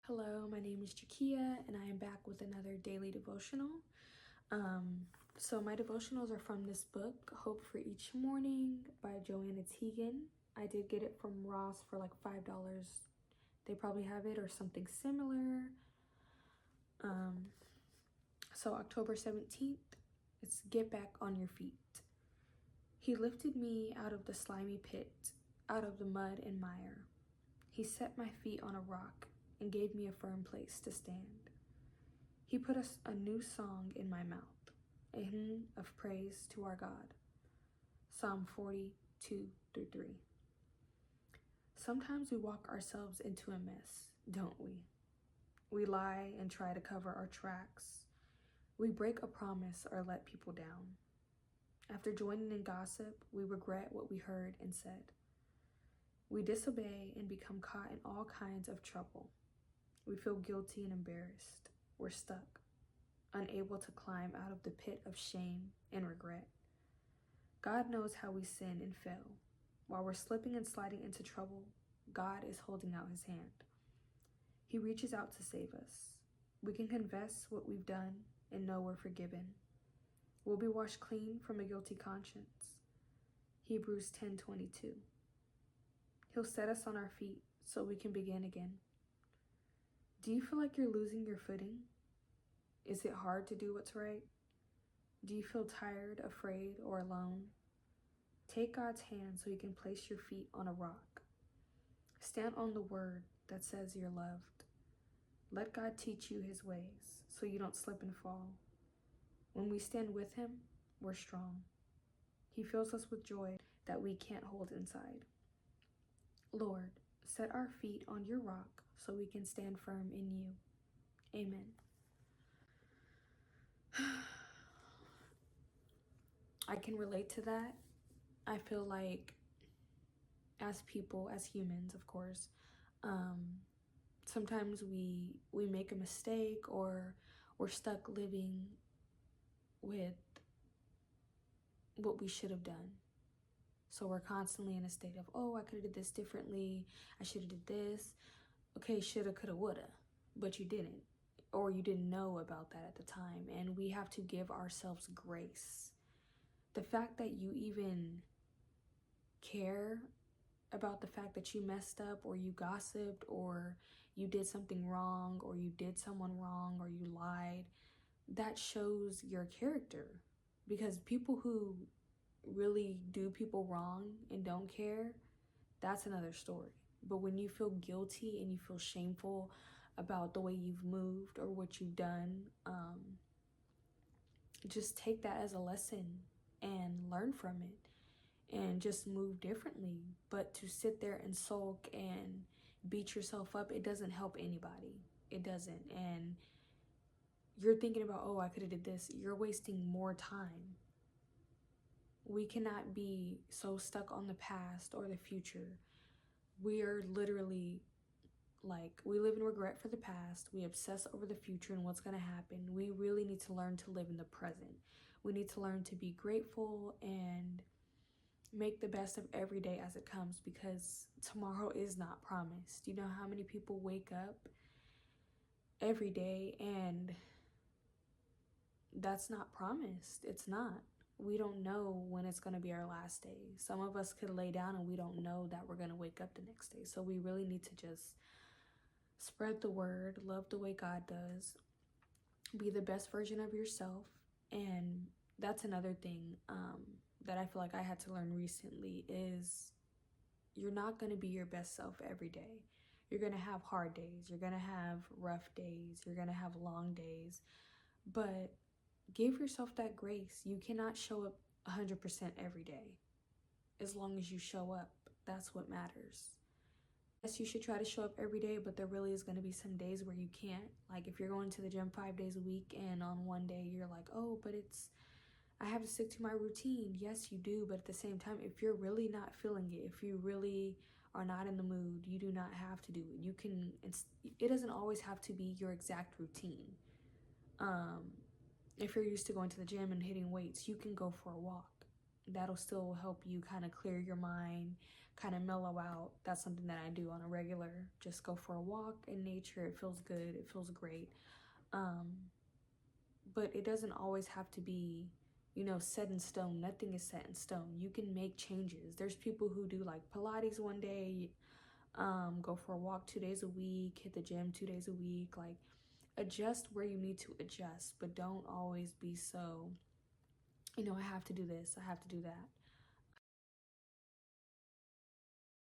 Hello, my name is Jakia, and I am back with another daily devotional. So my devotionals are from this book, Hope for Each Morning by Joanna Teagan. I did get it from Ross for like $5. They probably have it or something similar. So October 17th, it's Get Back on Your Feet. He lifted me out of the slimy pit, out of the mud and mire. He set my feet on a rock and gave me a firm place to stand. He put a new song in my mouth, a hymn of praise to our God. Psalm 42-3. Sometimes we walk ourselves into a mess, don't we? We lie and try to cover our tracks. We break a promise or let people down. After joining in gossip, we regret what we heard and said. We disobey and become caught in all kinds of trouble. We feel guilty and embarrassed. We're stuck, unable to climb out of the pit of shame and regret. God knows how we sin and fail. While we're slipping and sliding into trouble, God is holding out his hand. He reaches out to save us. We can confess what we've done and know we're forgiven. We'll be washed clean from a guilty conscience. Hebrews 10:22. He'll set us on our feet so we can begin again. Do you feel like you're losing your footing? Is it hard to do what's right? Do you feel tired, afraid, or alone? Take God's hand so he can place your feet on a rock. Stand on the word that says you're loved. Let God teach you his ways so you don't slip and fall. When we stand with him, we're strong. He fills us with joy that we can't hold inside. Lord, set our feet on your rock so we can stand firm in you. Amen. I can relate to that. I feel like as people, as humans, of course, sometimes we make a mistake or we're stuck living with what we should have done. So we're constantly in a state of, oh, I could have did this differently. I should have did this. Okay, shoulda, coulda, woulda, but you didn't, or you didn't know about that at the time. And we have to give ourselves grace. The fact that you even care about the fact that you messed up or you gossiped or you did something wrong or you did someone wrong or you lied, that shows your character. Because people who really do people wrong and don't care, that's another story. But when you feel guilty and you feel shameful about the way you've moved or what you've done, just take that as a lesson and learn from it and just move differently. But to sit there and sulk and beat yourself up, it doesn't help anybody. It doesn't. And you're thinking about, oh, I could have did this. You're wasting more time. We cannot be so stuck on the past or the future. We are literally like, we live in regret for the past. We obsess over the future and what's going to happen. We really need to learn to live in the present. We need to learn to be grateful and make the best of every day as it comes, because tomorrow is not promised. You know how many people wake up every day and that's not promised. It's not. We don't know when it's going to be our last day. Some of us could lay down and we don't know that we're going to wake up the next day. So we really need to just spread the word, love the way God does, be the best version of yourself. And that's another thing that I feel like I had to learn recently is you're not going to be your best self every day. You're going to have hard days. You're going to have rough days. You're going to have long days. But give yourself that grace. You cannot show up 100% every day. As long as you show up, that's what matters. Yes, you should try to show up every day, but there really is going to be some days where you can't. Like if you're going to the gym 5 days a week and on one day you're like, oh, but I have to stick to my routine. Yes, you do. But at the same time, if you're really not feeling it, if you really are not in the mood, you do not have to do it. You can, it doesn't always have to be your exact routine. If you're used to going to the gym and hitting weights, you can go for a walk. that'll still help you kind of clear your mind, kind of mellow out. That's something that I do on a regular. Just go for a walk in nature. It feels good. It feels great. But it doesn't always have to be, set in stone. Nothing is set in stone. You can make changes. There's people who do like Pilates one day, go for a walk 2 days a week, hit the gym 2 days a week. Like, adjust where you need to adjust, but don't always be so, I have to do this, I have to do that.